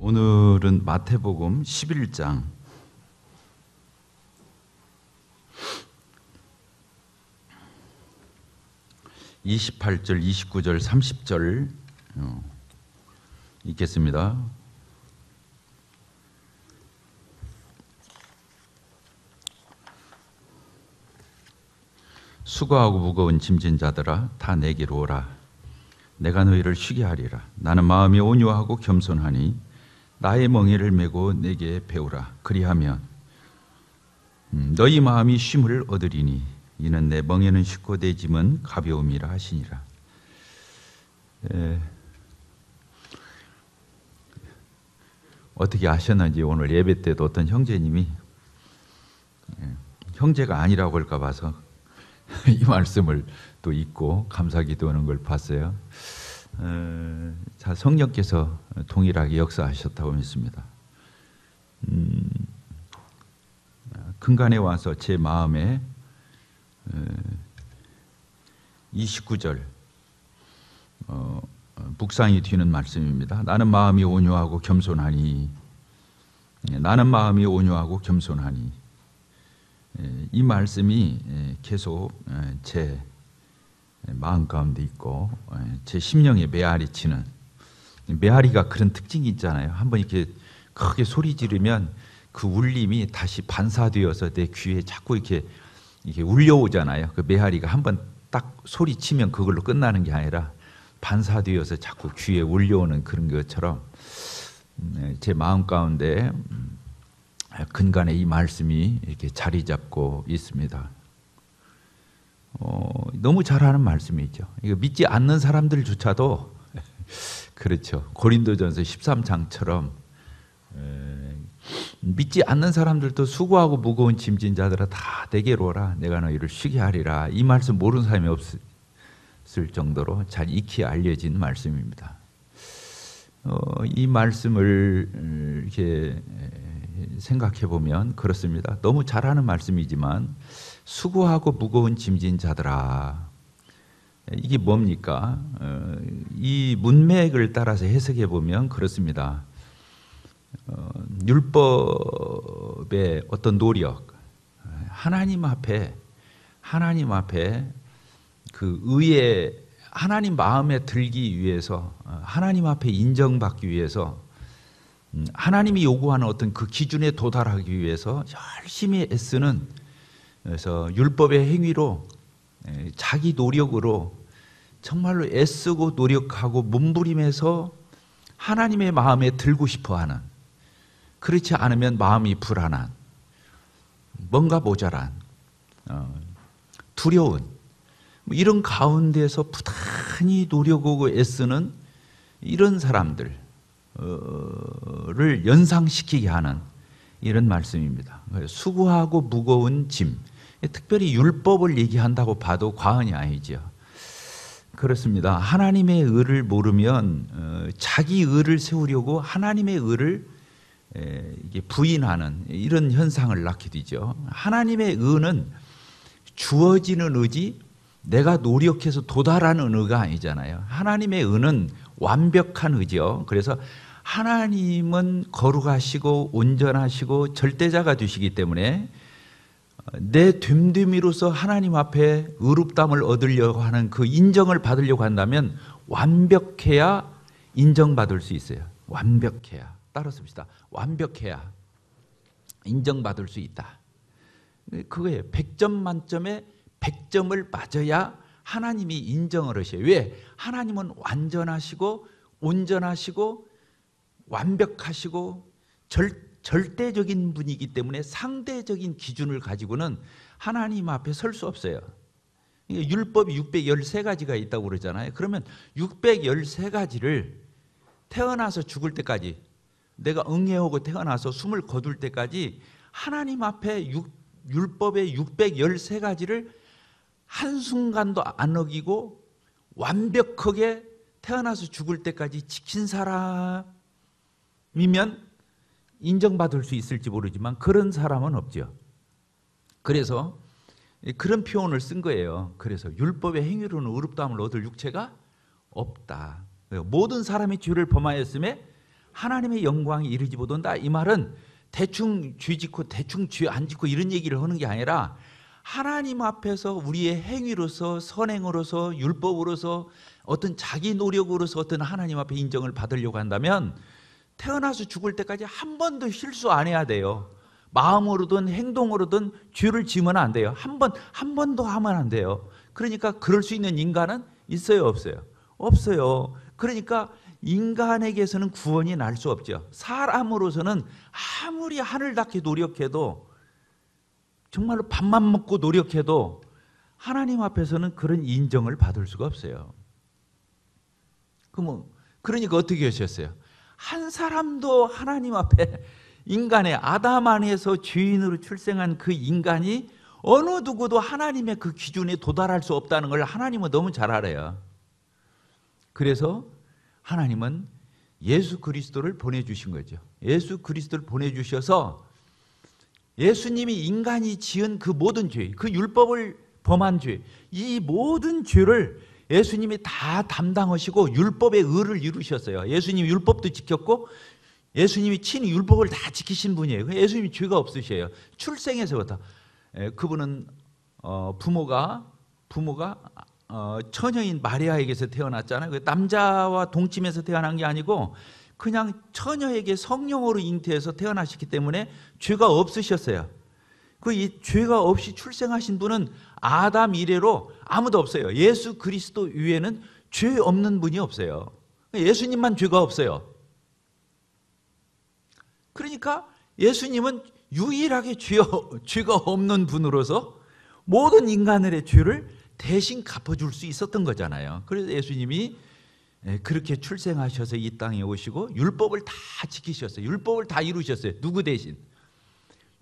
오늘은 마태복음 11장 28절, 29절, 30절 읽겠습니다. 수고하고 무거운 짐진 자들아 다 내게로 오라. 내가 너희를 쉬게 하리라. 나는 마음이 온유하고 겸손하니 나의 멍에를 메고 내게 배우라. 그리하면 너희 마음이 쉼을 얻으리니 이는 내 멍에는 쉽고 내 짐은 가벼움이라 하시니라. 어떻게 아셨는지 오늘 예배 때도 어떤 형제님이 형제가 아니라고 할까 봐서 이 말씀을 또 읽고 감사기도하는 걸 봤어요. 자, 성령께서 동일하게 역사하셨다고 믿습니다. 근간에 와서 제 마음에 29절 묵상이 뒤는 말씀입니다. 나는 마음이 온유하고 겸손하니, 나는 마음이 온유하고 겸손하니, 이 말씀이 계속 제 마음 가운데 있고 제 심령에 메아리 치는, 메아리가 그런 특징이 있잖아요. 한번 이렇게 크게 소리 지르면 그 울림이 다시 반사되어서 내 귀에 자꾸 이렇게 울려오잖아요. 그 메아리가 한번 딱 소리 치면 그걸로 끝나는 게 아니라 반사되어서 자꾸 귀에 울려오는 그런 것처럼 제 마음 가운데 근간에 이 말씀이 이렇게 자리 잡고 있습니다. 너무 잘하는 말씀이죠. 이거 믿지 않는 사람들조차도 그렇죠. 고린도전서 13장처럼 믿지 않는 사람들도 수고하고 무거운 짐진 자들아 다 내게로 오라. 내가 너희를 쉬게 하리라. 이 말씀 모르는 사람이 없을 정도로 잘 익히 알려진 말씀입니다. 이 말씀을 이렇게 생각해 보면 그렇습니다. 너무 잘하는 말씀이지만 수고하고 무거운 짐진 자들아, 이게 뭡니까? 이 문맥을 따라서 해석해 보면 그렇습니다. 율법의 어떤 노력, 하나님 앞에 그 의에 하나님 마음에 들기 위해서, 하나님 앞에 인정받기 위해서, 하나님이 요구하는 어떤 그 기준에 도달하기 위해서 열심히 애쓰는, 그래서 율법의 행위로 자기 노력으로 정말로 애쓰고 노력하고 몸부림해서 하나님의 마음에 들고 싶어하는, 그렇지 않으면 마음이 불안한, 뭔가 모자란, 두려운, 이런 가운데서 부단히 노력하고 애쓰는 이런 사람들을 연상시키게 하는 이런 말씀입니다. 수고하고 무거운 짐, 특별히 율법을 얘기한다고 봐도 과언이 아니죠. 그렇습니다. 하나님의 의를 모르면 자기 의를 세우려고 하나님의 의를 부인하는 이런 현상을 낳게 되죠. 하나님의 의는 주어지는 의지, 내가 노력해서 도달하는 의가 아니잖아요. 하나님의 의는 완벽한 의죠. 그래서 하나님은 거룩하시고 온전하시고 절대자가 되시기 때문에 내 됨됨이로서 하나님 앞에 의롭다함을 얻으려고 하는 그 인정을 받으려고 한다면 완벽해야 인정받을 수 있어요. 완벽해야. 따라 씁시다. 완벽해야 인정받을 수 있다. 그거예요. 100점 만점에 100점을 맞아야 하나님이 인정을 하셔요. 왜? 하나님은 완전하시고 온전하시고 완벽하시고 절대적인 분이기 때문에 상대적인 기준을 가지고는 하나님 앞에 설 수 없어요. 율법이 613가지가 있다고 그러잖아요. 그러면 613가지를 태어나서 죽을 때까지, 내가 응애하고 태어나서 숨을 거둘 때까지 하나님 앞에 율법의 613가지를 한순간도 안 어기고 완벽하게 태어나서 죽을 때까지 지킨 사람이면 인정받을 수 있을지 모르지만 그런 사람은 없죠. 그래서 그런 표현을 쓴 거예요. 그래서 율법의 행위로는 의롭다함을 얻을 육체가 없다. 모든 사람이 죄를 범하였음에 하나님의 영광에 이르지 못한다. 이 말은 대충 죄 짓고 대충 죄 안 짓고 이런 얘기를 하는 게 아니라 하나님 앞에서 우리의 행위로서 선행으로서 율법으로서 어떤 자기 노력으로서 어떤 하나님 앞에 인정을 받으려고 한다면 태어나서 죽을 때까지 한 번도 실수 안 해야 돼요. 마음으로든 행동으로든 죄를 지으면 안 돼요. 한 번도 하면 안 돼요. 그러니까 그럴 수 있는 인간은 있어요, 없어요? 없어요. 그러니까 인간에게서는 구원이 날 수 없죠. 사람으로서는 아무리 하늘 닿게 노력해도, 정말로 밥만 먹고 노력해도 하나님 앞에서는 그런 인정을 받을 수가 없어요. 그러니까 어떻게 하셨어요? 한 사람도 하나님 앞에, 인간의 아담 안에서 죄인으로 출생한 그 인간이 어느 누구도 하나님의 그 기준에 도달할 수 없다는 걸 하나님은 너무 잘 알아요. 그래서 하나님은 예수 그리스도를 보내주신 거죠. 예수 그리스도를 보내주셔서 예수님이 인간이 지은 그 모든 죄, 그 율법을 범한 죄, 이 모든 죄를 예수님이 다 담당하시고 율법의 의를 이루셨어요. 예수님이 율법도 지켰고 예수님이 친히 율법을 다 지키신 분이에요. 예수님이 죄가 없으셔요. 출생에서부터. 그분은 부모가 처녀인 마리아에게서 태어났잖아요. 남자와 동침해서 태어난 게 아니고 그냥 처녀에게 성령으로 잉태해서 태어나셨기 때문에 죄가 없으셨어요. 이 죄가 없이 출생하신 분은 아담 이래로 아무도 없어요. 예수 그리스도 위에는 죄 없는 분이 없어요. 예수님만 죄가 없어요. 그러니까 예수님은 유일하게 죄가 없는 분으로서 모든 인간들의 죄를 대신 갚아줄 수 있었던 거잖아요. 그래서 예수님이 그렇게 출생하셔서 이 땅에 오시고 율법을 다 지키셨어요. 율법을 다 이루셨어요. 누구 대신?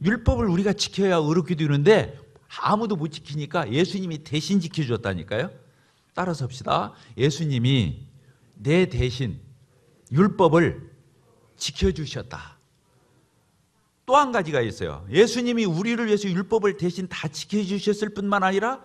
율법을 우리가 지켜야 의롭게 되는데 아무도 못 지키니까 예수님이 대신 지켜줬다니까요. 따라서 합시다. 예수님이 내 대신 율법을 지켜주셨다. 또 한 가지가 있어요. 예수님이 우리를 위해서 율법을 대신 다 지켜주셨을 뿐만 아니라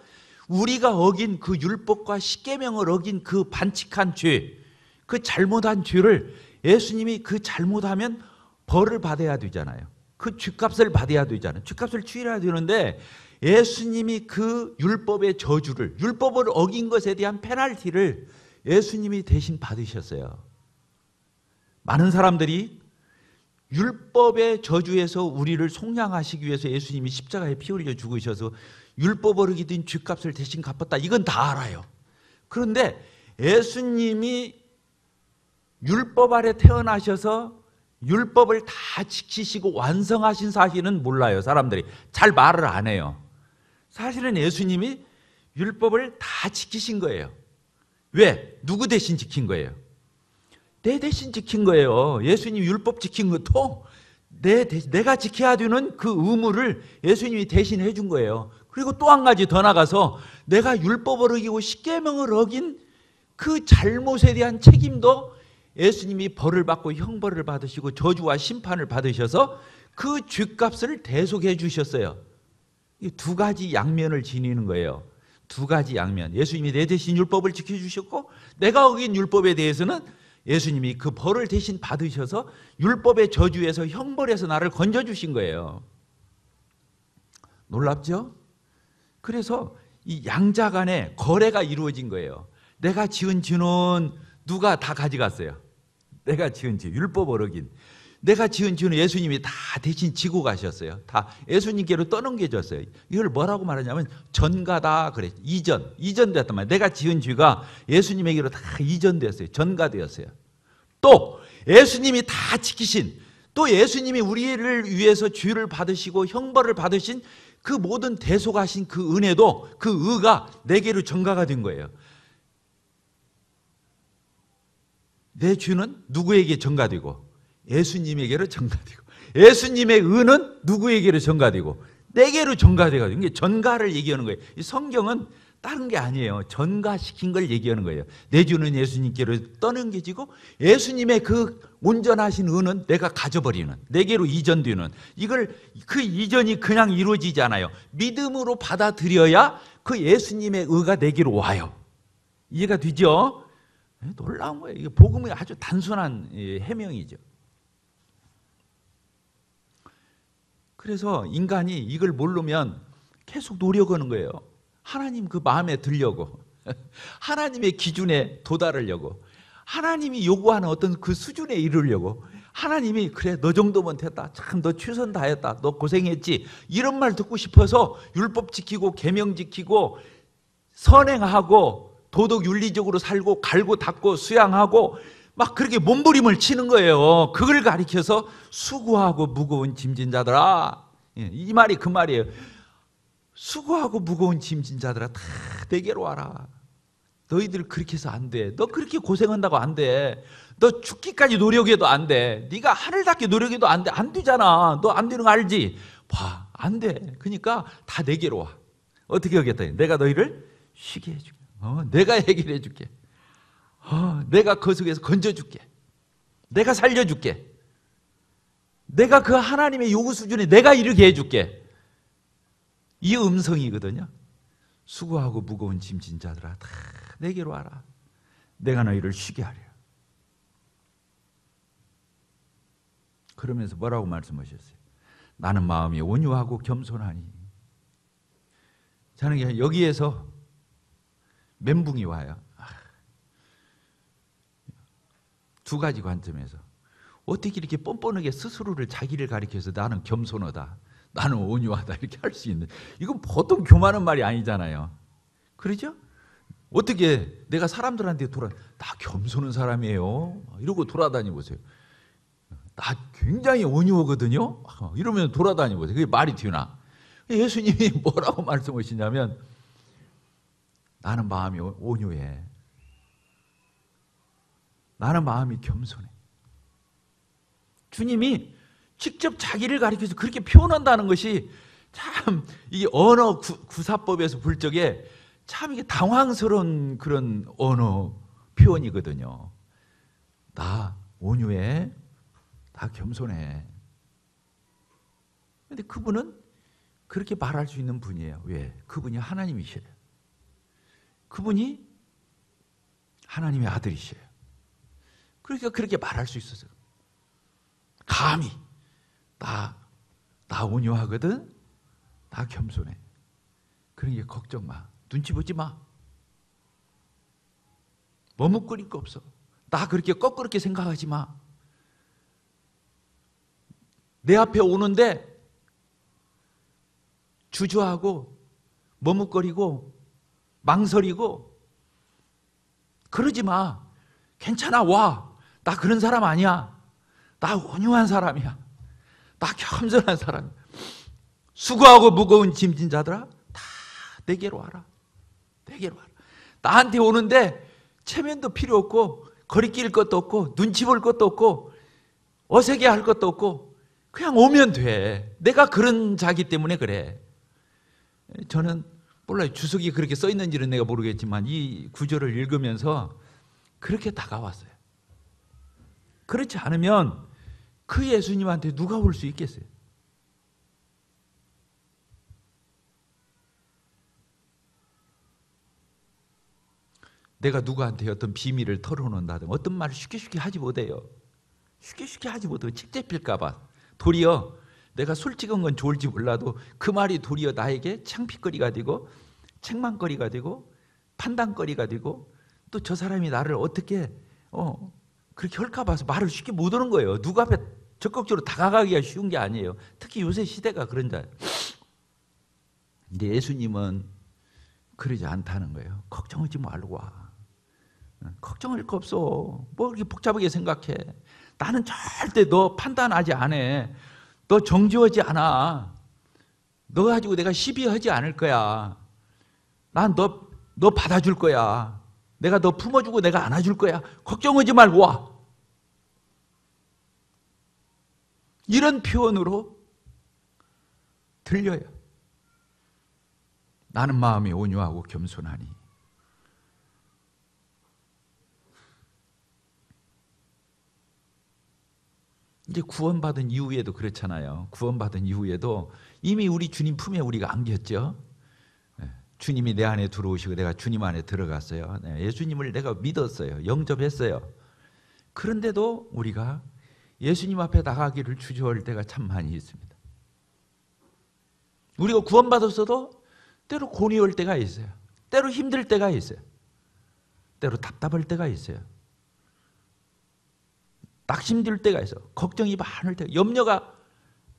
우리가 어긴 그 율법과 십계명을 어긴 그 반칙한 죄, 그 잘못한 죄를 예수님이 그 잘못하면 벌을 받아야 되잖아요. 그 죗값을 받아야 되잖아요. 죗값을 치러야 되는데 예수님이 그 율법의 저주를, 율법을 어긴 것에 대한 페널티를 예수님이 대신 받으셨어요. 많은 사람들이 율법의 저주에서 우리를 속량하시기 위해서 예수님이 십자가에 피 흘려 죽으셔서 율법 어기게 된 죗값을 대신 갚았다. 이건 다 알아요. 그런데 예수님이 율법 아래 태어나셔서 율법을 다 지키시고 완성하신 사실은 몰라요. 사람들이 잘 말을 안 해요. 사실은 예수님이 율법을 다 지키신 거예요. 왜? 누구 대신 지킨 거예요? 내 대신 지킨 거예요. 예수님이 율법 지킨 것도 내가 지켜야 되는 그 의무를 예수님이 대신 해준 거예요. 그리고 또 한 가지 더 나가서 내가 율법을 어기고 십계명을 어긴 그 잘못에 대한 책임도 예수님이 벌을 받고 형벌을 받으시고 저주와 심판을 받으셔서 그 죗값을 대속해 주셨어요. 이 두 가지 양면을 지니는 거예요. 두 가지 양면. 예수님이 내 대신 율법을 지켜주셨고 내가 어긴 율법에 대해서는 예수님이 그 벌을 대신 받으셔서 율법의 저주에서 형벌에서 나를 건져주신 거예요. 놀랍죠? 그래서 이 양자 간에 거래가 이루어진 거예요. 내가 지은 죄는 누가 다 가져갔어요. 내가 지은 죄, 율법을 어긴 내가 지은 죄는 예수님이 다 대신 지고 가셨어요. 다 예수님께로 떠넘겨졌어요. 이걸 뭐라고 말하냐면 전가다 그래. 이전됐단 말이에요. 내가 지은 죄가 예수님에게로 다 이전됐어요. 전가되었어요. 또 예수님이 다 지키신, 또 예수님이 우리를 위해서 죄를 받으시고 형벌을 받으신 그 모든 대속하신 그 은혜도, 그 의가 내게로 전가가 된 거예요. 내 죄는 누구에게 전가되고 예수님에게로 전가되고, 예수님의 의는 누구에게로 전가되고 내게로 전가돼가지고, 이게 전가를 얘기하는 거예요. 이 성경은 다른 게 아니에요. 전가시킨 걸 얘기하는 거예요. 내 죄는 예수님께로 떠넘겨지고 예수님의 그 온전하신 의는 내가 가져버리는, 내게로 이전되는, 이걸 그 이전이 그냥 이루어지지 않아요. 믿음으로 받아들여야 그 예수님의 의가 내게로 와요. 이해가 되죠? 놀라운 거예요. 이게 복음의 아주 단순한 해명이죠. 그래서 인간이 이걸 모르면 계속 노력하는 거예요. 하나님 그 마음에 들려고, 하나님의 기준에 도달하려고, 하나님이 요구하는 어떤 그 수준에 이르려고, 하나님이 그래 너 정도면 됐다, 참 너 최선 다했다, 너 고생했지, 이런 말 듣고 싶어서 율법 지키고 계명 지키고 선행하고 도덕 윤리적으로 살고 갈고 닦고 수양하고 막 그렇게 몸부림을 치는 거예요. 그걸 가리켜서 수고하고 무거운 짐진 자들아, 이 말이 그 말이에요. 수고하고 무거운 짐진 자들아 다 내게로 와라. 너희들 그렇게 해서 안 돼. 너 그렇게 고생한다고 안 돼. 너 죽기까지 노력해도 안 돼. 네가 하늘 닿게 노력해도 안 돼. 안 되잖아. 너 안 되는 거 알지? 봐, 안 돼. 그러니까 다 내게로 와. 어떻게 하겠다? 내가 너희를 쉬게 해줄게. 내가 해결해 줄게. 내가 그 속에서 건져줄게. 내가 살려줄게. 내가 그 하나님의 요구 수준에 내가 이르게 해줄게. 이 음성이거든요. 수고하고 무거운 짐진 자들아 다 내게로 와라. 내가 너희를 쉬게 하리라. 그러면서 뭐라고 말씀하셨어요? 나는 마음이 온유하고 겸손하니. 저는 여기에서 멘붕이 와요. 두 가지 관점에서. 어떻게 이렇게 뻔뻔하게 스스로를 자기를 가리켜서 나는 겸손하다, 나는 온유하다 이렇게 할 수 있는, 이건 보통 교만한 말이 아니잖아요. 그러죠? 어떻게 내가 사람들한테 나 겸손한 사람이에요 이러고 돌아다니 보세요. 나 굉장히 온유하거든요 이러면 돌아다니 보세요. 그게 말이 되나? 예수님이 뭐라고 말씀하시냐면 나는 마음이 온유해, 나는 마음이 겸손해. 주님이 직접 자기를 가리켜서 그렇게 표현한다는 것이 참 이게 언어 구사법에서 볼 적에 참 이게 당황스러운 그런 언어 표현이거든요. 나 온유해, 나 겸손해. 그런데 그분은 그렇게 말할 수 있는 분이에요. 왜? 그분이 하나님이시래요. 그분이 하나님의 아들이시래요. 그러니까 그렇게 말할 수 있었어요. 감히 나 온유하거든, 나 겸손해. 그러니까 걱정 마, 눈치 보지 마, 머뭇거릴 거 없어. 나 그렇게 거꾸렇게 생각하지 마. 내 앞에 오는데 주저하고 머뭇거리고 망설이고 그러지 마. 괜찮아, 와. 나 그런 사람 아니야. 나 온유한 사람이야. 나 겸손한 사람이야. 수고하고 무거운 짐진 자들아 다 내게로 와라. 내게로 와라. 나한테 오는데 체면도 필요 없고 거리낄 것도 없고 눈치 볼 것도 없고 어색해 할 것도 없고 그냥 오면 돼. 내가 그런 자기 때문에 그래. 저는 몰라요. 주석이 그렇게 써 있는지는 내가 모르겠지만 이 구절을 읽으면서 그렇게 다가왔어요. 그렇지 않으면 그 예수님한테 누가 올 수 있겠어요? 내가 누구한테 어떤 비밀을 털어놓는다든가 어떤 말을 쉽게 하지 못해요. 쉽게 하지 못해요. 책 잡힐까 봐. 도리어 내가 솔직한 건 좋을지 몰라도 그 말이 도리어 나에게 창피거리가 되고 책망거리가 되고 판단거리가 되고 또 저 사람이 나를 어떻게 그렇게 할까 봐서 말을 쉽게 못 하는 거예요. 누구 앞에 적극적으로 다가가기가 쉬운 게 아니에요. 특히 요새 시대가 그런 자예요. 근데 예수님은 그러지 않다는 거예요. 걱정하지 말고 와. 걱정할 거 없어. 뭐 그렇게 복잡하게 생각해. 나는 절대 너 판단하지 않아. 너 정죄하지 않아. 너 가지고 내가 시비하지 않을 거야. 난 너 받아줄 거야. 내가 너 품어주고 내가 안아줄 거야. 걱정하지 말고 와. 이런 표현으로 들려요. 나는 마음이 온유하고 겸손하니. 이제 구원받은 이후에도 그렇잖아요. 구원받은 이후에도 이미 우리 주님 품에 우리가 안겼죠. 주님이 내 안에 들어오시고 내가 주님 안에 들어갔어요. 예수님을 내가 믿었어요. 영접했어요. 그런데도 우리가 예수님 앞에 나가기를 주저할 때가 참 많이 있습니다. 우리가 구원받았어도 때로 고뇌할 때가 있어요. 때로 힘들 때가 있어요. 때로 답답할 때가 있어요. 낙심될 때가 있어요. 걱정이 많을 때, 염려가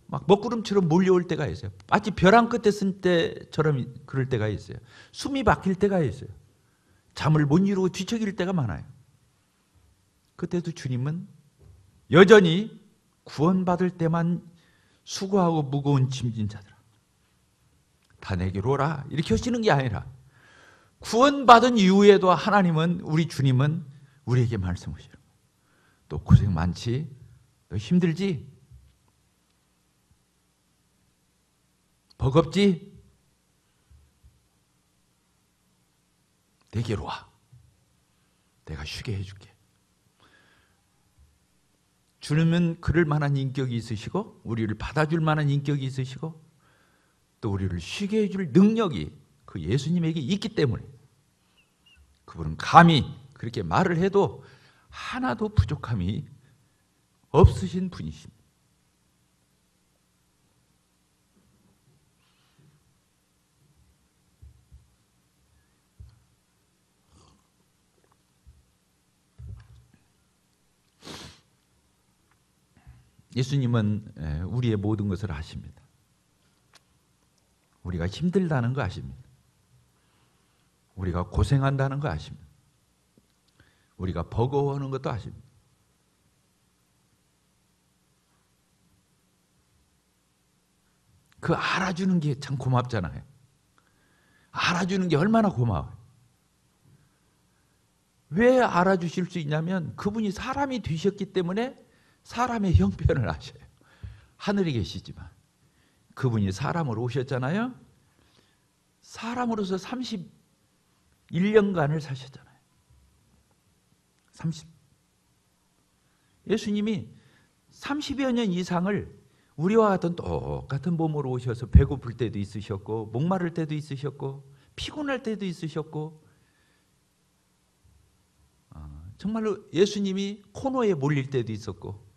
막 먹구름처럼 몰려올 때가 있어요. 마치 벼랑 끝에 쓴 때처럼 그럴 때가 있어요. 숨이 막힐 때가 있어요. 잠을 못 이루고 뒤척일 때가 많아요. 그때도 주님은 여전히 구원받을 때만 수고하고 무거운 짐진 자들아 다 내게로 오라 이렇게 하시는 게 아니라 구원받은 이후에도 하나님은, 우리 주님은 우리에게 말씀하시는 거예요. 또 고생 많지? 너 힘들지? 버겁지? 내게로 와. 내가 쉬게 해줄게. 주님은 그럴 만한 인격이 있으시고 우리를 받아줄 만한 인격이 있으시고 또 우리를 쉬게 해줄 능력이 그 예수님에게 있기 때문에 그분은 감히 그렇게 말을 해도 하나도 부족함이 없으신 분이십니다. 예수님은 우리의 모든 것을 아십니다. 우리가 힘들다는 거 아십니다. 우리가 고생한다는 거 아십니다. 우리가 버거워하는 것도 아십니다. 그 알아주는 게 참 고맙잖아요. 알아주는 게 얼마나 고마워요. 왜 알아주실 수 있냐면 그분이 사람이 되셨기 때문에 사람의 형편을 아셔요. 하늘에 계시지만 그분이 사람으로 오셨잖아요. 사람으로서 31년간을 사셨잖아요. 예수님이 30여 년 이상을 우리와 같은 똑같은 몸으로 오셔서 배고플 때도 있으셨고 목마를 때도 있으셨고 피곤할 때도 있으셨고 정말로 예수님이 코너에 몰릴 때도 있었고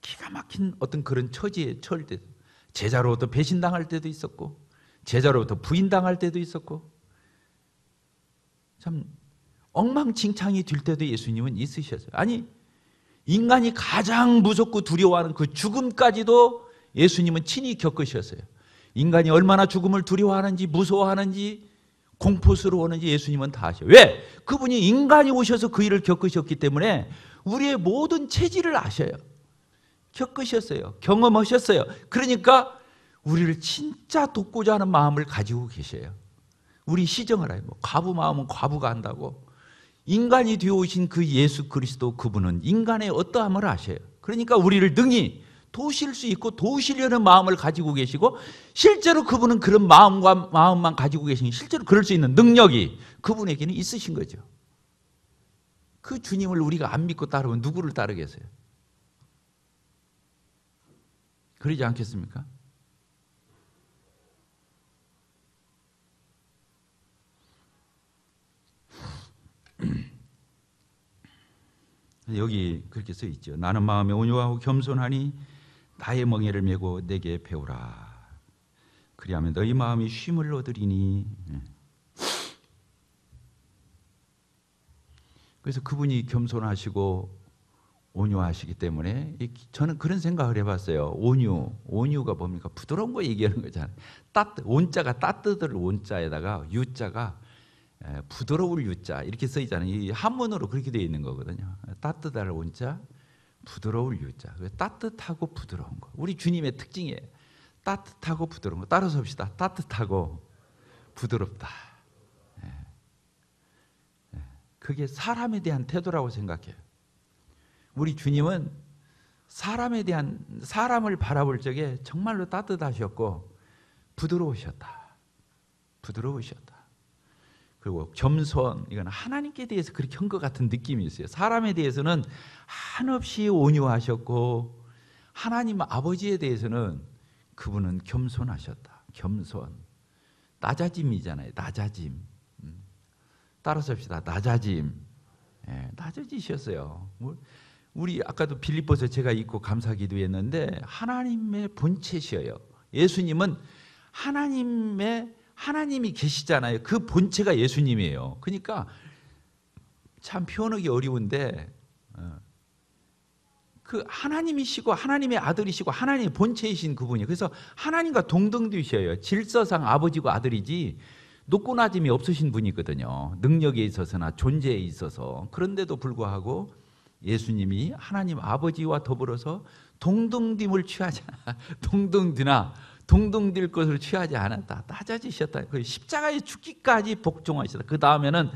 기가 막힌 어떤 그런 처지에 처할 때도 제자로부터 배신당할 때도 있었고 제자로부터 부인당할 때도 있었고 참 엉망진창이 될 때도 예수님은 있으셨어요. 아니 인간이 가장 무섭고 두려워하는 그 죽음까지도 예수님은 친히 겪으셨어요. 인간이 얼마나 죽음을 두려워하는지 무서워하는지 공포스러워하는지 예수님은 다 아셔요. 왜? 그분이 인간이 오셔서 그 일을 겪으셨기 때문에 우리의 모든 체질을 아셔요. 겪으셨어요. 경험하셨어요. 그러니까 우리를 진짜 돕고자 하는 마음을 가지고 계셔요. 우리 시정을 해요. 과부 마음은 과부가 한다고. 인간이 되어오신 그 예수 그리스도 그분은 인간의 어떠함을 아셔요. 그러니까 우리를 능히 도우실 수 있고 도우시려는 마음을 가지고 계시고 실제로 그분은 그런 마음만 가지고 계시니 실제로 그럴 수 있는 능력이 그분에게는 있으신 거죠. 그 주님을 우리가 안 믿고 따르면 누구를 따르겠어요? 그러지 않겠습니까? 여기 그렇게 써 있죠. 나는 마음에 온유하고 겸손하니 나의 멍에를 메고 내게 배우라. 그리하면 너희 마음이 쉼을 얻으리니. 그래서 그분이 겸손하시고 온유하시기 때문에 저는 그런 생각을 해봤어요. 온유가 뭡니까? 부드러운 거 얘기하는 거잖아요. 온자가 따뜻을 온자에다가 유자가 부드러울 유자 이렇게 써 있잖아요. 이 한문으로 그렇게 되어 있는 거거든요. 따뜻할 온자, 부드러울 유자. 따뜻하고 부드러운 거. 우리 주님의 특징이에요. 따뜻하고 부드러운 거. 따라서 합시다. 따뜻하고 부드럽다. 그게 사람에 대한 태도라고 생각해요. 우리 주님은 사람을 바라볼 적에 정말로 따뜻하셨고 부드러우셨다. 그리고 겸손, 이건 하나님께 대해서 그렇게 한 것 같은 느낌이 있어요. 사람에 대해서는 한없이 온유하셨고 하나님 아버지에 대해서는 그분은 겸손하셨다. 겸손. 낮아짐이잖아요. 낮아짐. 따라서 합시다. 낮아짐. 낮아지셨어요. 우리 아까도 빌립보서 제가 읽고 감사 기도했는데 하나님의 본체시여요. 예수님은 하나님이 계시잖아요. 그 본체가 예수님이에요. 그러니까 참 표현하기 어려운데 그 하나님이시고 하나님의 아들이시고 하나님의 본체이신 그분이, 그래서 하나님과 동등되셔요. 질서상 아버지고 아들이지 높고 낮음이 없으신 분이거든요. 능력에 있어서나 존재에 있어서. 그런데도 불구하고 예수님이 하나님 아버지와 더불어서 동등됨을 취하지 동등될 것을 취하지 않았다. 낮아지셨다. 그 십자가의 죽기까지 복종하셨다. 그 다음에는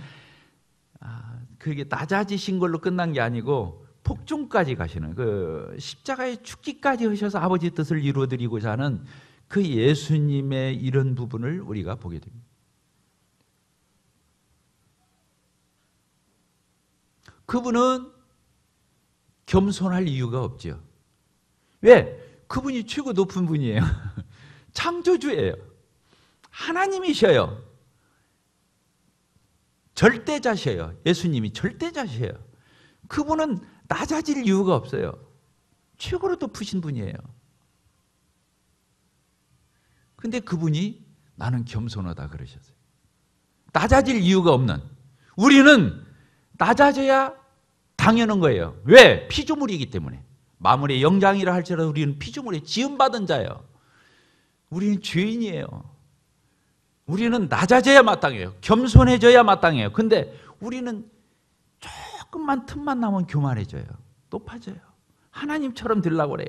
그게 낮아지신 걸로 끝난 게 아니고 복종까지 가시는, 그 십자가의 죽기까지 하셔서 아버지 뜻을 이루어드리고자 하는 그 예수님의 이런 부분을 우리가 보게 됩니다. 그분은 겸손할 이유가 없죠. 왜? 그분이 최고 높은 분이에요. 창조주예요. 하나님이셔요. 절대자셔요. 예수님이 절대자셔요. 그분은 낮아질 이유가 없어요. 최고로 높으신 분이에요. 근데 그분이 나는 겸손하다 그러셨어요. 낮아질 이유가 없는, 우리는 낮아져야 당연한 거예요. 왜? 피조물이기 때문에. 만물의 영장이라 할지라도 우리는 피조물에 지음받은 자예요. 우리는 죄인이에요. 우리는 낮아져야 마땅해요. 겸손해져야 마땅해요. 근데 우리는 조금만 틈만 나면 교만해져요. 높아져요. 하나님처럼 되려고 그래요.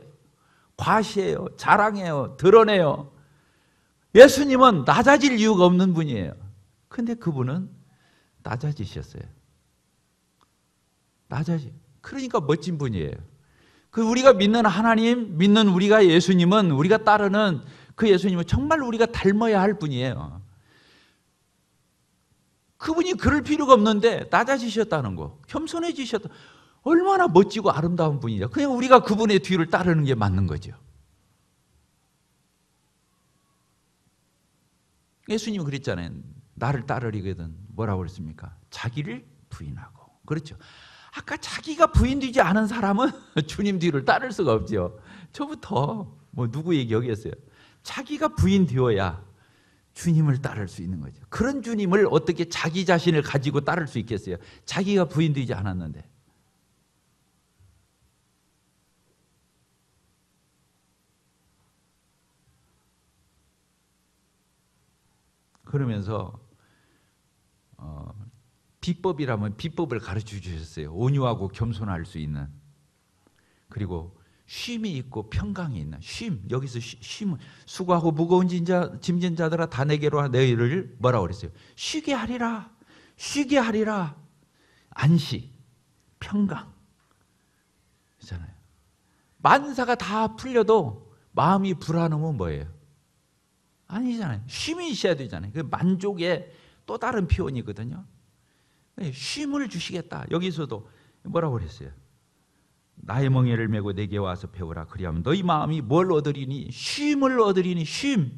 과시해요. 자랑해요. 드러내요. 예수님은 낮아질 이유가 없는 분이에요. 근데 그분은 낮아지셨어요. 그러니까 멋진 분이에요. 그 우리가 믿는 하나님, 믿는 우리가 예수님은, 우리가 따르는 그 예수님은 정말 우리가 닮아야 할 분이에요. 그분이 그럴 필요가 없는데 낮아지셨다는 거, 겸손해지셨다. 얼마나 멋지고 아름다운 분이냐. 그냥 우리가 그분의 뒤를 따르는 게 맞는 거죠. 예수님은 그랬잖아요. 나를 따르리거든 뭐라고 그랬습니까? 자기를 부인하고. 그렇죠. 아까 자기가 부인되지 않은 사람은 주님 뒤를 따를 수가 없죠. 저부터 뭐 누구 얘기하겠어요. 자기가 부인되어야 주님을 따를 수 있는 거죠. 그런 주님을 어떻게 자기 자신을 가지고 따를 수 있겠어요? 자기가 부인되지 않았는데. 그러면서 비법이라면 비법을 가르쳐 주셨어요. 온유하고 겸손할 수 있는, 그리고 쉼이 있고 평강이 있는 쉼. 여기서 쉼은 수고하고 무거운 짐진 자들아 다 내게로 와 너희를 뭐라고 그랬어요? 쉬게 하리라. 쉬게 하리라. 안식, 평강 있잖아요. 만사가 다 풀려도 마음이 불안하면 뭐예요? 아니잖아요. 쉼이 있어야 되잖아요. 그 만족의 또 다른 표현이거든요. 쉼을 주시겠다. 여기서도 뭐라고 그랬어요? 나의 멍에를 메고 내게 와서 배우라. 그리하면 너희 마음이 뭘 얻으리니? 쉼을 얻으리니. 쉼.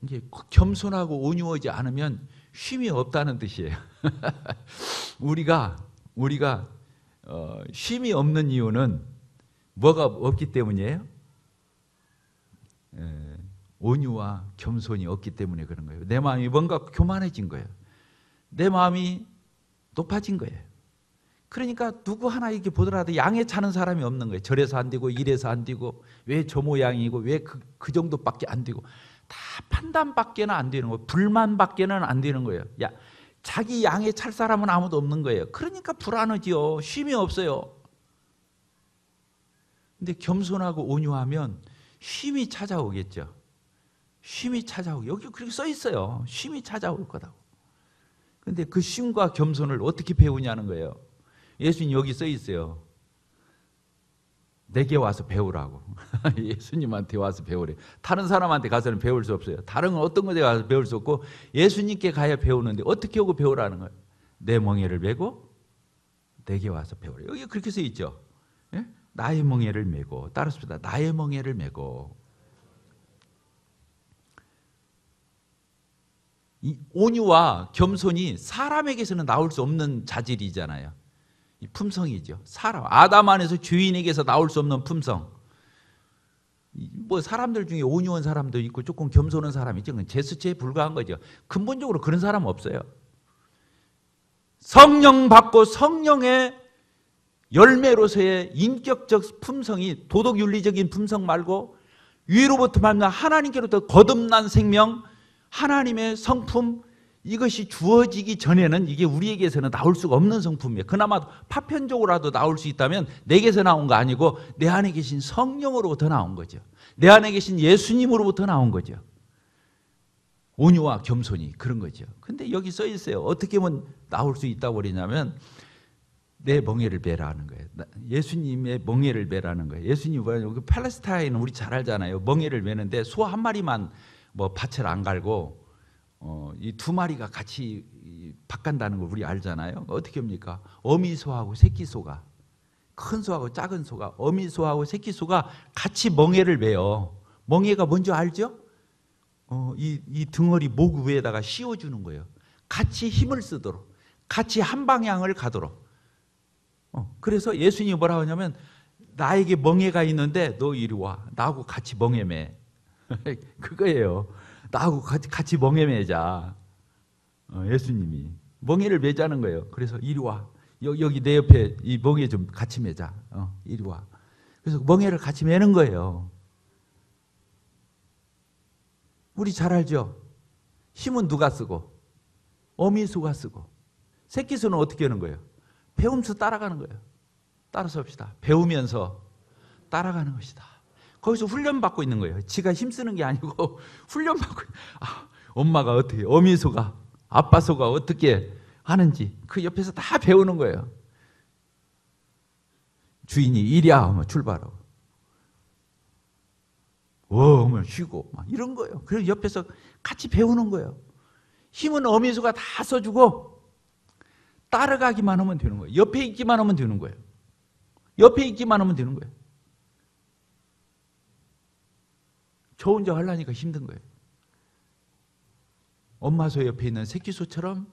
이게 겸손하고 온유하지 않으면 쉼이 없다는 뜻이에요. 우리가 쉼이 없는 이유는 뭐가 없기 때문이에요? 온유와 겸손이 없기 때문에 그런 거예요. 내 마음이 뭔가 교만해진 거예요. 내 마음이 높아진 거예요. 그러니까 누구 하나 이렇게 보더라도 양에 차는 사람이 없는 거예요. 저래서 안 되고 이래서 안 되고 왜 저 모양이고 왜 그 정도밖에 안 되고, 다 판단밖에는 안 되는 거예요. 불만밖에는 안 되는 거예요. 자기 양에 찰 사람은 아무도 없는 거예요. 그러니까 불안하지요. 쉼이 없어요. 근데 겸손하고 온유하면 쉼이 찾아오겠죠. 쉼이 찾아오고, 여기 그렇게 써 있어요. 쉼이 찾아올 거다고. 근데 그 쉼과 겸손을 어떻게 배우냐는 거예요. 예수님 여기 써 있어요. 내게 와서 배우라고. 예수님한테 와서 배우래. 다른 사람한테 가서는 배울 수 없어요. 다른 건 어떤 곳에 가서 배울 수 없고 예수님께 가야 배우는데 어떻게 오고 배우라는 거예요? 내 멍에를 메고 내게 와서 배우래. 여기 그렇게 써 있죠. 예? 나의 멍에를 메고, 따라습니다. 나의 멍에를 메고. 이 온유와 겸손이 사람에게서는 나올 수 없는 자질이잖아요. 이 품성이죠. 사람, 아담 안에서 주인에게서 나올 수 없는 품성. 뭐 사람들 중에 온유한 사람도 있고 조금 겸손한 사람이 있죠. 제스처에 불과한 거죠. 근본적으로 그런 사람 없어요. 성령 받고 성령의 열매로서의 인격적 품성이 도덕윤리적인 품성 말고 위로부터 말미암아 하나님께로부터 거듭난 생명, 하나님의 성품, 이것이 주어지기 전에는 이게 우리에게서는 나올 수가 없는 성품이에요. 그나마 파편적으로라도 나올 수 있다면 내게서 나온 거 아니고 내 안에 계신 성령으로부터 나온 거죠. 내 안에 계신 예수님으로부터 나온 거죠. 온유와 겸손이 그런 거죠. 근데 여기 써 있어요. 어떻게 하면 나올 수 있다고 그러냐면 내 멍에를 베라는 거예요. 예수님의 멍에를 베라는 거예요. 예수님이 뭐예요? 팔레스타인은 우리 잘 알잖아요. 멍에를 베는데 소 한 마리만 뭐 밭을 안 갈고 이 두 마리가 같이 밭 간다는 걸 우리 알잖아요. 어떻게 합니까? 어미소하고 새끼소가, 큰 소하고 작은 소가, 어미소하고 새끼소가 같이 멍에를 베요. 멍에가 뭔지 알죠? 이 덩어리 목 위에다가 씌워주는 거예요. 같이 힘을 쓰도록, 같이 한 방향을 가도록. 그래서 예수님이 뭐라고 하냐면 나에게 멍에가 있는데 너 이리 와. 나하고 같이 멍에 매. 그거예요. 나하고 같이 멍에 매자. 예수님이 멍에를 매자는 거예요. 그래서 이리 와. 여기 내 옆에 이 멍에 좀 같이 매자. 이리 와. 그래서 멍에를 같이 매는 거예요. 우리 잘 알죠? 힘은 누가 쓰고? 어미수가 쓰고. 새끼수는 어떻게 하는 거예요? 배우면서 따라가는 거예요. 따라서 합시다. 배우면서 따라가는 것이다. 거기서 훈련받고 있는 거예요. 지가 힘쓰는 게 아니고 훈련받고. 엄마가 어떻게, 어미소가, 아빠소가 어떻게 하는지 그 옆에서 다 배우는 거예요. 주인이 이리야 하면 출발하고, 하면 쉬고 막 이런 거예요. 그래서 옆에서 같이 배우는 거예요. 힘은 어미소가 다 써주고 따라가기만 하면 되는 거예요. 옆에 있기만 하면 되는 거예요. 옆에 있기만 하면 되는 거예요. 저 혼자 하려니까 힘든 거예요. 엄마소 옆에 있는 새끼소처럼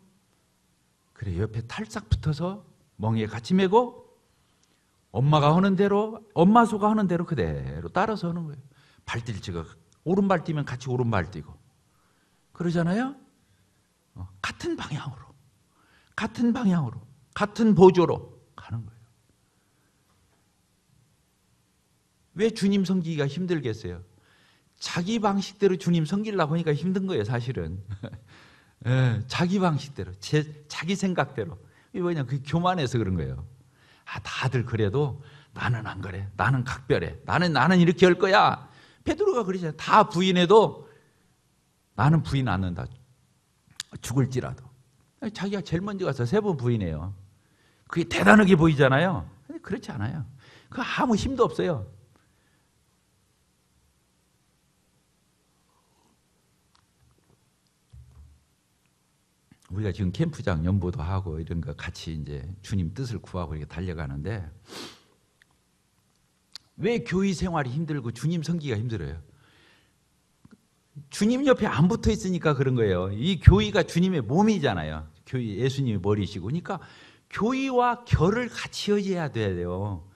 그래 옆에 탈싹 붙어서 멍에 같이 메고 엄마가 하는 대로, 엄마소가 하는 대로 그대로 따라서 하는 거예요. 발뛸지가 오른발 뛰면 같이 오른발 뛰고 그러잖아요. 같은 방향으로, 같은 방향으로, 같은 보조로 가는 거예요. 왜 주님 섬기기가 힘들겠어요? 자기 방식대로 주님 섬기려고 하니까 힘든 거예요, 사실은. 자기 방식대로, 자기 생각대로. 이게 뭐냐, 그게 교만해서 그런 거예요. 다들 그래도 나는 안 그래. 나는 각별해. 나는 이렇게 할 거야. 베드로가 그러잖아요. 다 부인해도 나는 부인 안 한다. 죽을지라도. 자기가 제일 먼저 가서 3번 부인해요. 그게 대단하게 보이잖아요. 근데 그렇지 않아요. 그 아무 힘도 없어요. 우리가 지금 캠프장 연보도 하고 이런 거 같이 이제 주님 뜻을 구하고 이렇게 달려가는데 왜 교회 생활이 힘들고 주님 섬기기가 힘들어요? 주님 옆에 안 붙어 있으니까 그런 거예요. 이 교회가 주님의 몸이잖아요. 교회 예수님의 머리시고. 그러니까 교회와 결을 같이 해야 돼요.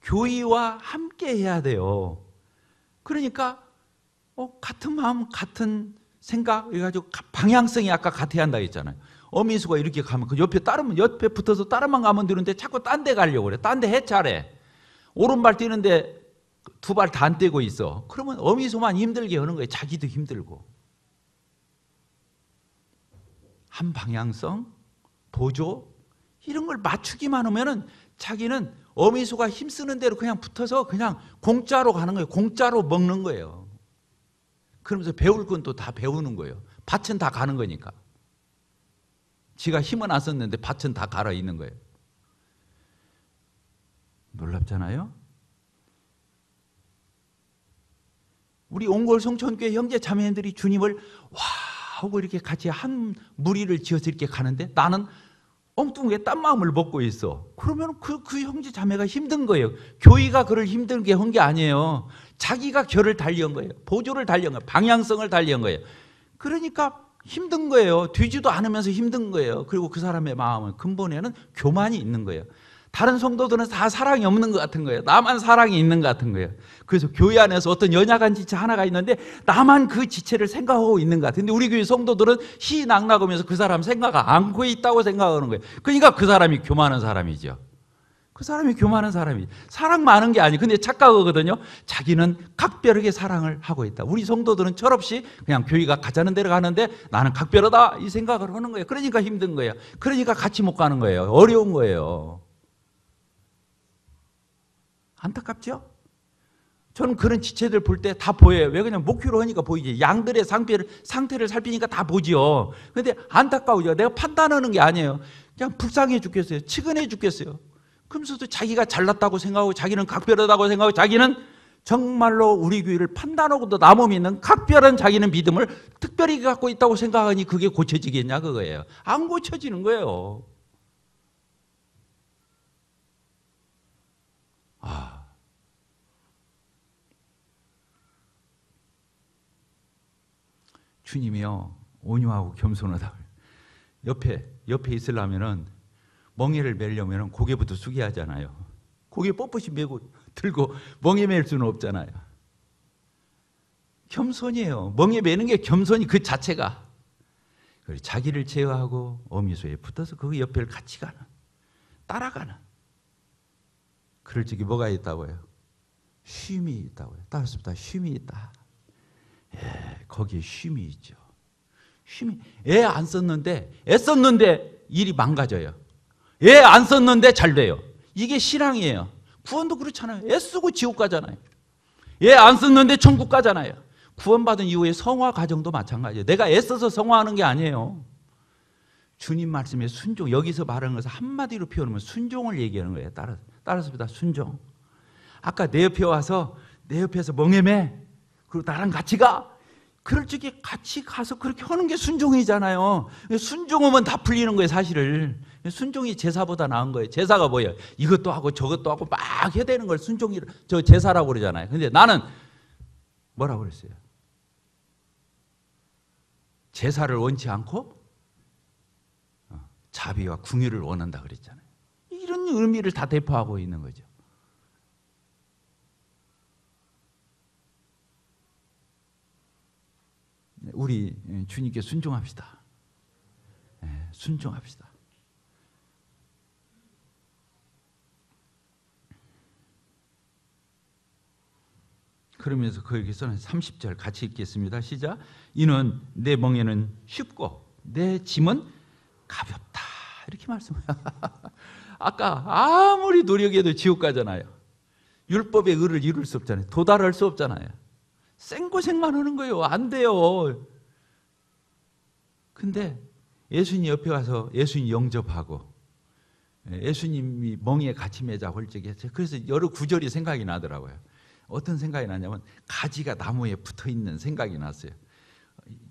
교회와 함께 해야 돼요. 그러니까 같은 마음, 같은 생각, 해가지고 방향성이 아까 같아야 한다 했잖아요. 어미수가 이렇게 가면 그 옆에 따르면, 옆에 붙어서 따라만 가면 되는데 자꾸 딴 데 가려고 그래. 딴 데 해차래. 오른발 뛰는데 두 발 다 안 떼고 있어. 그러면 어미소만 힘들게 하는 거예요. 자기도 힘들고. 한 방향성, 보조 이런 걸 맞추기만 하면은 자기는 어미소가 힘쓰는 대로 그냥 붙어서 그냥 공짜로 가는 거예요. 공짜로 먹는 거예요. 그러면서 배울 건 또 다 배우는 거예요. 밭은 다 가는 거니까. 지가 힘은 안 썼는데 밭은 다 갈아 있는 거예요. 놀랍잖아요? 우리 옹골 성천교회 형제 자매들이 주님을 와 하고 이렇게 같이 한 무리를 지어서 이렇게 가는데 나는 엉뚱하게 딴 마음을 먹고 있어. 그러면 그 형제 자매가 힘든 거예요. 교회가 그를 힘들게 한 게 아니에요. 자기가 결을 달리한 거예요. 보조를 달리한 거예요. 방향성을 달리한 거예요. 그러니까 힘든 거예요. 되지도 않으면서 힘든 거예요. 그리고 그 사람의 마음은 근본에는 교만이 있는 거예요. 다른 성도들은 다 사랑이 없는 것 같은 거예요. 나만 사랑이 있는 것 같은 거예요. 그래서 교회 안에서 어떤 연약한 지체 하나가 있는데 나만 그 지체를 생각하고 있는 것 같은데 우리 교회 성도들은 희낙낙하면서 그 사람 생각 않고 있다고 생각하는 거예요. 그러니까 그 사람이 교만한 사람이죠. 그 사람이 교만한 사람이 사랑 많은 게 아니에요. 근데 착각하거든요. 자기는 각별하게 사랑을 하고 있다. 우리 성도들은 철없이 그냥 교회가 가자는 데로 가는데 나는 각별하다 이 생각을 하는 거예요. 그러니까 힘든 거예요. 그러니까 같이 못 가는 거예요. 어려운 거예요. 안타깝죠? 저는 그런 지체들 볼 때 다 보여요. 왜 그냥 목표로 하니까 보이지. 양들의 상태를 살피니까 다 보지요. 그런데 안타까우죠. 내가 판단하는 게 아니에요. 그냥 불쌍해 죽겠어요. 측은해 죽겠어요. 그러면서도 자기가 잘났다고 생각하고 자기는 각별하다고 생각하고 자기는 정말로 우리 교회를 판단하고도 남음 있는 각별한 자기는 믿음을 특별히 갖고 있다고 생각하니 그게 고쳐지겠냐 그거예요. 안 고쳐지는 거예요. 주님이요 온유하고 겸손하다. 옆에 있으려면은 멍에를 매려면은 고개부터 숙여 하잖아요. 고개 뻣뻣이 메고 들고 멍에 맬 수는 없잖아요. 겸손이에요. 멍에 매는 게 겸손이 그 자체가. 자기를 제어하고 어미소에 붙어서 그 옆을 같이 가는, 따라가는. 그럴 적이 뭐가 있다고요? 쉼이 있다고요. 따라서 쉼이 있다. 예, 거기에 쉼이 있죠. 쉼이 애 안 썼는데 애썼는데 일이 망가져요. 애 안 썼는데 잘 돼요. 이게 신앙이에요. 구원도 그렇잖아요. 애쓰고 지옥 가잖아요. 애 안 썼는데 천국 가잖아요. 구원받은 이후에 성화 과정도 마찬가지예요. 내가 애써서 성화하는 게 아니에요. 주님 말씀에 순종, 여기서 말하는 것을 한마디로 표현하면 순종을 얘기하는 거예요. 따라서보다 순종. 아까 내 옆에 와서 내 옆에서 멍해매 그리고 나랑 같이 가. 그럴 적에 같이 가서 그렇게 하는 게 순종이잖아요. 순종하면 다 풀리는 거예요, 사실을. 순종이 제사보다 나은 거예요. 제사가 뭐예요? 이것도 하고 저것도 하고 막 해야 되는 걸 순종이, 저 제사라고 그러잖아요. 근데 나는 뭐라고 그랬어요? 제사를 원치 않고 자비와 궁유를 원한다 그랬잖아요. 이런 의미를 다 대표하고 있는 거죠. 우리 주님께 순종합시다. 순종합시다. 그러면서 거기서는 30절 같이 읽겠습니다. 시작. 이는 내 멍에는 쉽고 내 짐은 가볍다. 이렇게 말씀해요. 아까 아무리 노력해도 지옥 가잖아요. 율법의 의를 이룰 수 없잖아요. 도달할 수 없잖아요. 생고생만 하는 거예요. 안 돼요. 근데 예수님 옆에 와서 예수님 영접하고 예수님이 멍에 같이 매자고 할 적에 그래서 여러 구절이 생각이 나더라고요. 어떤 생각이 나냐면 가지가 나무에 붙어있는 생각이 났어요.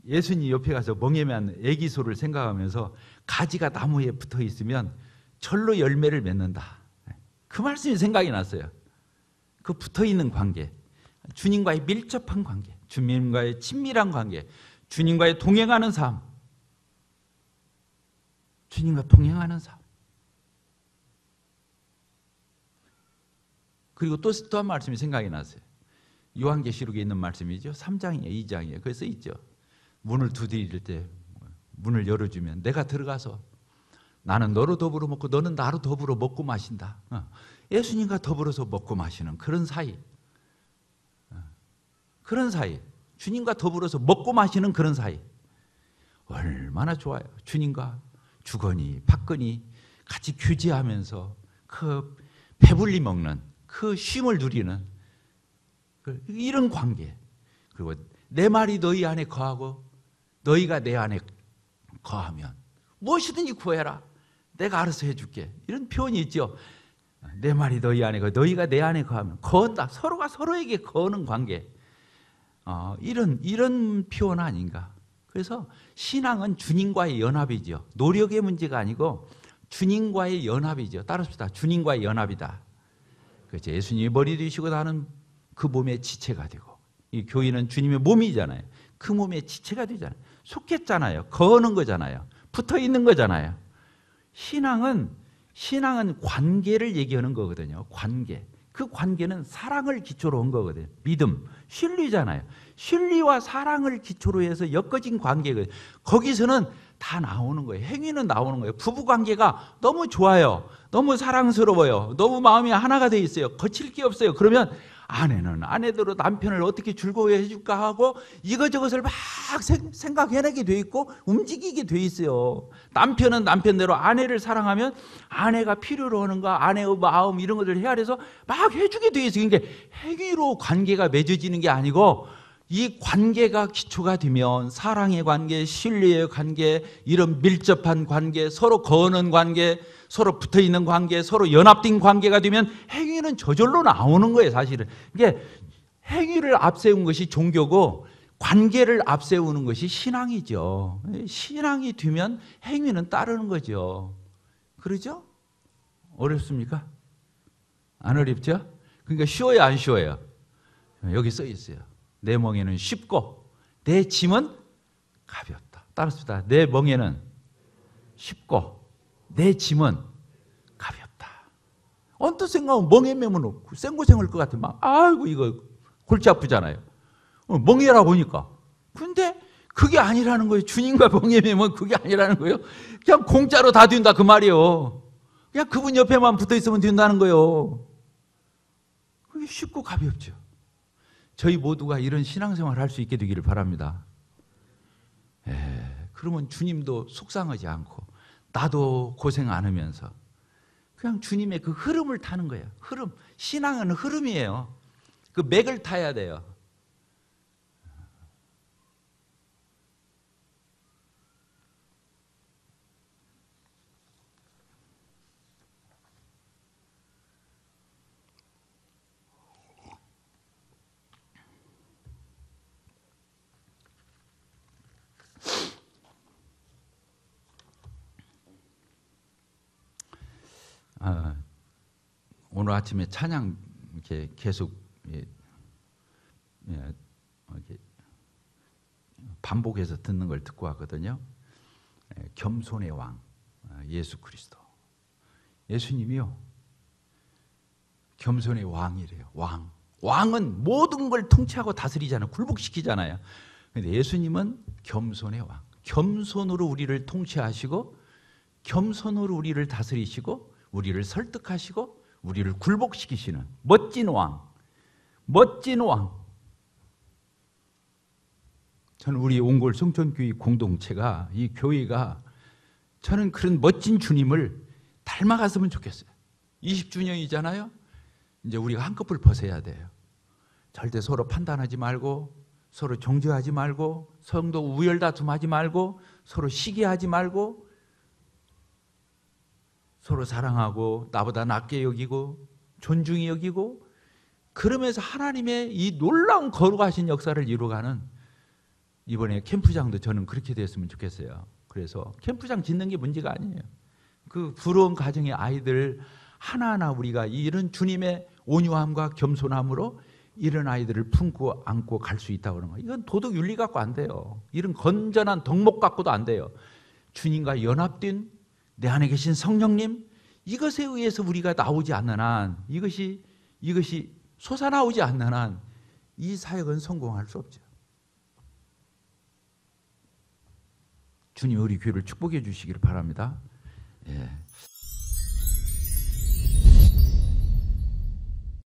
예수님 옆에 가서 멍에 맨 애기소를 생각하면서 가지가 나무에 붙어있으면 절로 열매를 맺는다. 그 말씀이 생각이 났어요. 그 붙어있는 관계. 주님과의 밀접한 관계, 주님과의 친밀한 관계, 주님과의 동행하는 삶, 주님과 동행하는 삶. 그리고 또 한 말씀이 생각이 났어요. 요한계시록에 있는 말씀이죠. 3장이에요, 2장이에요. 그래서 있죠. 문을 두드릴 때 문을 열어주면 내가 들어가서 나는 너로 더불어 먹고 너는 나로 더불어 먹고 마신다. 예수님과 더불어서 먹고 마시는 그런 사이. 그런 사이, 주님과 더불어서 먹고 마시는 그런 사이. 얼마나 좋아요. 주님과 주거니 받거니 같이 교제하면서 그 배불리 먹는 그 쉼을 누리는 이런 관계. 그리고 내 말이 너희 안에 거하고 너희가 내 안에 거하면 무엇이든지 구해라. 내가 알아서 해줄게. 이런 표현이 있죠. 내 말이 너희 안에 거하고 너희가 내 안에 거하면 거한다. 서로가 서로에게 거하는 관계. 이런 표현 아닌가. 그래서 신앙은 주님과의 연합이죠. 노력의 문제가 아니고 주님과의 연합이죠. 따라합시다. 주님과의 연합이다. 그렇죠. 예수님이 머리 되시고 나는 그 몸의 지체가 되고 이 교회는 주님의 몸이잖아요. 그 몸의 지체가 되잖아요. 속했잖아요. 거는 거잖아요. 붙어 있는 거잖아요. 신앙은 관계를 얘기하는 거거든요. 관계. 그 관계는 사랑을 기초로 한 거거든요. 믿음, 신리잖아요. 신리와 사랑을 기초로 해서 엮어진 관계거든요. 거기서는 다 나오는 거예요. 행위는 나오는 거예요. 부부 관계가 너무 좋아요. 너무 사랑스러워요. 너무 마음이 하나가 돼 있어요. 거칠 게 없어요. 그러면 아내는 아내대로 남편을 어떻게 즐거워해 줄까 하고 이것저것을 막 생각해내게 돼 있고 움직이게 돼 있어요. 남편은 남편대로 아내를 사랑하면 아내가 필요로 하는 거, 아내의 마음 이런 것들을 헤아려서 막 해주게 돼 있어요. 그러니까 행위로 관계가 맺어지는 게 아니고 이 관계가 기초가 되면 사랑의 관계, 신뢰의 관계, 이런 밀접한 관계, 서로 거는 관계, 서로 붙어있는 관계, 서로 연합된 관계가 되면 행위는 저절로 나오는 거예요. 사실은 이게 행위를 앞세운 것이 종교고 관계를 앞세우는 것이 신앙이죠. 신앙이 되면 행위는 따르는 거죠. 그러죠? 어렵습니까? 안 어렵죠? 그러니까 쉬워요, 안 쉬워요? 여기 써 있어요. 내 멍에는 쉽고 내 짐은 가볍다. 따라합시다. 내 멍에는 쉽고 내 짐은 가볍다. 언뜻 생각하면 멍에 매면 생고생할 것 같아. 막 아이고 이거 골치 아프잖아요. 멍에라고 보니까. 근데 그게 아니라는 거예요. 주님과 멍에 매면 그게 아니라는 거예요. 그냥 공짜로 다 된다 그 말이에요. 그냥 그분 옆에만 붙어 있으면 된다는 거예요. 그게 쉽고 가볍죠. 저희 모두가 이런 신앙생활을 할 수 있게 되기를 바랍니다. 그러면 주님도 속상하지 않고 나도 고생 안 하면서 그냥 주님의 그 흐름을 타는 거예요. 흐름. 신앙은 흐름이에요. 그 맥을 타야 돼요. 오늘 아침에 찬양 이렇게 계속 이렇게 반복해서 듣는 걸 듣고 왔거든요. 겸손의 왕 예수 그리스도. 예수님이요 겸손의 왕이래요. 왕은 모든 걸 통치하고 다스리잖아요. 굴복시키잖아요. 근데 예수님은 겸손의 왕. 겸손으로 우리를 통치하시고 겸손으로 우리를 다스리시고 우리를 설득하시고 우리를 굴복시키시는 멋진 왕. 멋진 왕. 저는 우리 옹골 성천교회 공동체가 이 교회가 저는 그런 멋진 주님을 닮아갔으면 좋겠어요. 20주년이잖아요. 이제 우리가 한꺼풀 벗어야 돼요. 절대 서로 판단하지 말고 서로 정죄하지 말고 성도 우열다툼하지 말고 서로 시기하지 말고 서로 사랑하고 나보다 낮게 여기고 존중히 여기고 그러면서 하나님의 이 놀라운 거룩하신 역사를 이루어가는 이번에 캠프장도 저는 그렇게 됐으면 좋겠어요. 그래서 캠프장 짓는 게 문제가 아니에요. 그 부러운 가정의 아이들 하나하나 우리가 이런 주님의 온유함과 겸손함으로 이런 아이들을 품고 안고 갈 수 있다고 하는 거예요. 이건 도덕 윤리 갖고 안 돼요. 이런 건전한 덕목 갖고도 안 돼요. 주님과 연합된 내 안에 계신 성령님 이것에 의해서 우리가 나오지 않는 한 이것이 솟아나오지 않는 한 이 사역은 성공할 수 없죠. 주님 우리 교회를 축복해 주시기를 바랍니다. 예.